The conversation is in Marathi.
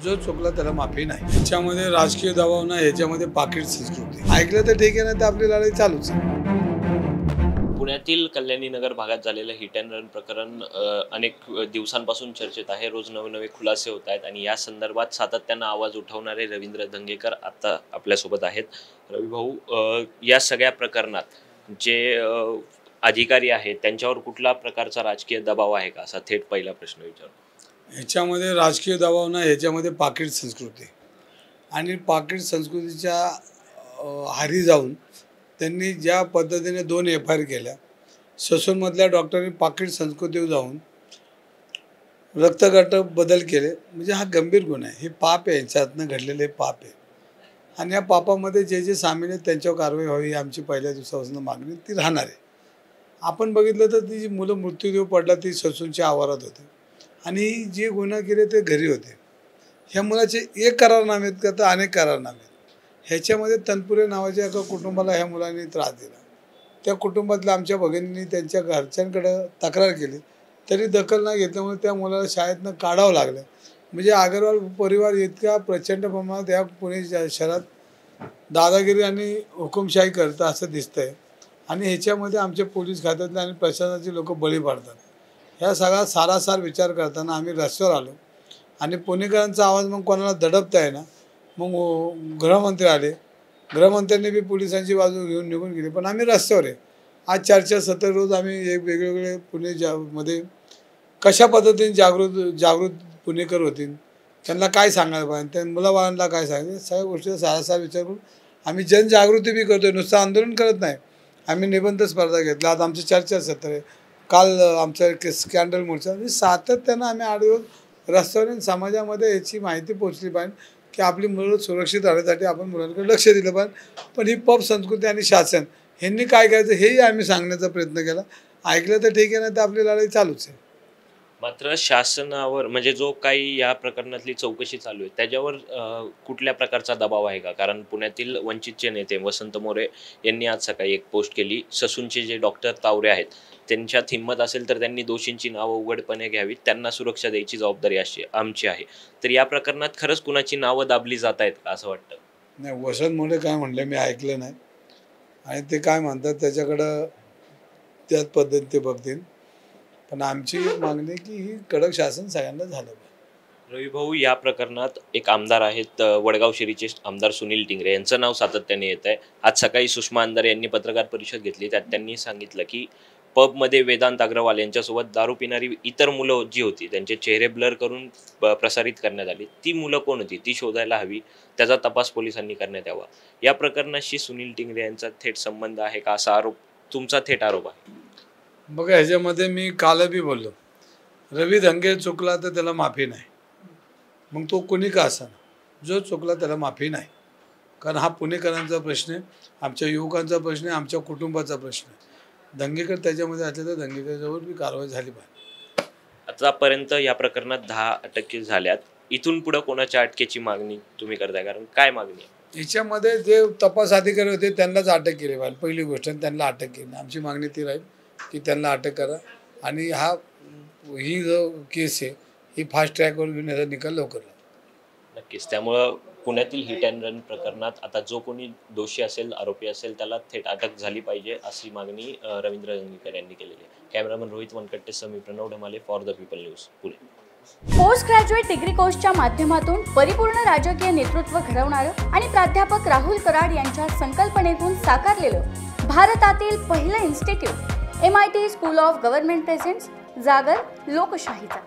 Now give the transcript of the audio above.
जो चुकला त्याला माफी नाही। याच्यामध्ये राजकीय दबाव नाही, याच्यामध्ये पाकिट संस्कृती। ऐकलं तर ठीक आहे, नाही तर आपली लढाई चालूच आहे। पुण्यातील कल्याणी नगर भागात झालेलं हिट अँड रन प्रकरण अनेक दिवसांपासून चर्चेत आहे। रोज नवे खुलासे होत आहेत आणि या संदर्भात सातत्याने आवाज उठवणारे रवींद्र धंगेकर आता आपल्यासोबत आहेत। रवी भाऊ, या सगळ्या प्रकरणात जे अधिकारी आहेत त्यांच्यावर कुठला प्रकारचा राजकीय दबाव आहे का, असा थेट पहिला प्रश्न विचारतो। याच्यामध्ये राजकीय दबाव नाही, याच्यामध्ये पाकिट संस्कृती आणि पाकिट संस्कृतीच्या हारी जाऊन त्यांनी ज्या पद्धतीने 2 FIR केल्या। ससूनमधल्या डॉक्टरांनी पाकिट संस्कृतीवर जाऊन रक्तगट बदल केले, म्हणजे हा गंभीर गुन्हा आहे। हे पाप आहे, यांच्यातनं घडलेले पाप आहे आणि या पापामध्ये जे सामील आहेत त्यांच्यावर कारवाई व्हावी ही आमची पहिल्या दिवसापासून मागणी ती राहणार आहे। आपण बघितलं तर ती जी मुलं मृत्यूदेव पडला ती ससूनच्या आवारात होते आणि जे गुन्हा केले ते घरी होते। ह्या मुलाचे एक करारनामे आहेत का तर अनेक करारनामे आहेत। ह्याच्यामध्ये तनपुरे नावाच्या एका कुटुंबाला ह्या मुलांनी त्रास दिला। त्या कुटुंबातल्या आमच्या भगिनींनी त्यांच्या घरच्यांकडे तक्रार केली, तरी दखल न घेतल्यामुळे त्या मुलाला शाळेतनं काढावं लागलं। म्हणजे अग्रवाल परिवार इतक्या प्रचंड प्रमाणात या पुणे शहरात दादागिरी आणि हुकुमशाही करतं असं दिसतंय आणि ह्याच्यामध्ये आमचे पोलीस खात्यातले आणि प्रशासनाचे लोक बळी पडतात। ह्या सगळा सारासार विचार करताना आम्ही रस्त्यावर आलो आणि पुणेकरांचा आवाज मग कोणाला दडपता येईना। मग गृहमंत्री आले, गृहमंत्र्यांनी बी पोलिसांची बाजू घेऊन निघून गेले, पण आम्ही रस्त्यावर आहे। आज चर्चा 17 रोज आम्ही एक वेगवेगळे पुणे मध्ये कशा पद्धतीने जागृत पुणेकर होतील, त्यांना काय सांगायला पाहिजे, त्या मुलाबाळांना काय सांगायचं, सगळ्या गोष्टीचा सारासार विचार करून आम्ही जनजागृती बी करतोय। नुसतं आंदोलन करत नाही, आम्ही निबंध स्पर्धा घेतला। आज आमची चर्चा 17 आहे, काल आमचं स्कॅन्डल मोर्चा। सातत्यानं आम्ही 8 दिवस रस्त्यावर समाजामध्ये याची माहिती पोहोचली पाहिजे की आपली मुलं सुरक्षित राहण्यासाठी आपण मुलांकडे लक्ष दिलं पाहिजे। पण ही पब संस्कृती आणि शासन ह्यांनी काय करायचं हेही आम्ही सांगण्याचा प्रयत्न केला। ऐकलं तर ठीक आहे, नाही तर आपली लढाई चालूच आहे। मात्र शासनावर म्हणजे जो काही या प्रकरणातली चौकशी चालू आहे त्याच्यावर कुठल्या प्रकारचा दबाव आहे का? कारण पुण्यातील वंचितचे नेते वसंत मोरे यांनी आज सकाळी एक पोस्ट केली, ससूनचे जे डॉक्टर तावरे आहेत त्यांच्यात हिंमत असेल तर त्यांनी दोषींची नावं उघडपणे घ्यावीत, त्यांना सुरक्षा द्यायची जबाबदारी आमची आहे। तर या प्रकरणात खरंच कुणाची नावं दाबली जात आहेत का असं वाटतं? नाही, वसंत मोरे काय म्हणले मी ऐकलं नाही आणि ते काय म्हणतात त्याच्याकडं त्याच पद्धतीने ते बघतील, पण आमची मागणी की ही कडक शासन सगळ्यांना झालं पाहिजे। रवी भाऊ, या प्रकरणात एक आमदार आहेत, वडगाव शिरीचे आमदार सुनील टिंगरे यांचं नाव सातत्याने येत आहे। आज सकाळी सुषमा अंधारे यांनी पत्रकार परिषद घेतली, त्यात त्यांनी सांगितलं की पबमध्ये वेदांत अग्रवाल यांच्यासोबत दारू पिणारी इतर मुलं जी होती त्यांचे चेहरे ब्लर करून प्रसारित करण्यात आली। ती मुलं कोण होती ती शोधायला हवी, त्याचा तपास पोलिसांनी करण्यात यावा। या प्रकरणाशी सुनील टिंगरे यांचा थेट संबंध आहे का, असा आरोप तुमचा थेट आरोप आहे? बघा, ह्याच्यामध्ये मी काल बी बोललो, रवी धंगे चुकला तर त्याला माफी नाही। मग तो कोणी का असाना, जो चुकला त्याला माफी नाही। कारण हा पुणेकरांचा प्रश्न आहे, आमच्या युवकांचा प्रश्न आहे, आमच्या कुटुंबाचा प्रश्न आहे। दंगेकर त्याच्यामध्ये असले तर दंगेकरच्यावर बी कारवाई झाली पाहिजे। आतापर्यंत या प्रकरणात 10 अटक झाल्यात, इथून पुढे कोणाच्या अटकेची मागणी तुम्ही करताय? कारण काय मागणी आहे याच्यामध्ये? जे तपास अधिकारी होते त्यांनाच अटक केली पाहिजे, पहिली गोष्ट त्यांना अटक केली। आमची मागणी ती राहील की त्यांना अटक करा आणि ही जो केस आहे ही फास्ट ट्रॅकवर घेण्याचा निकाल लवकर लावा। नक्कीच, त्यामुळं पुण्यातील हिट अँड रन प्रकरणात आता जो कोणी दोषी असेल, आरोपी असेल, त्याला थेट अटक झाली पाहिजे अशी मागणी रवींद्र धंगेकर यांनी केलेली आहे। कॅमेरामन रोहित वनकट्टेसह मी Pranav Dhamale for the People News, Pune. Post graduate degree कोर्सच्या माध्यमातून परिपूर्ण राजकीय नेतृत्व घडवणारं आणि प्राध्यापक राहुल कराड यांच्या संकल्पनेतून साकारलेलं भारतातील पहिलं institute MIT school of government presents जागर लोकशाहीचा।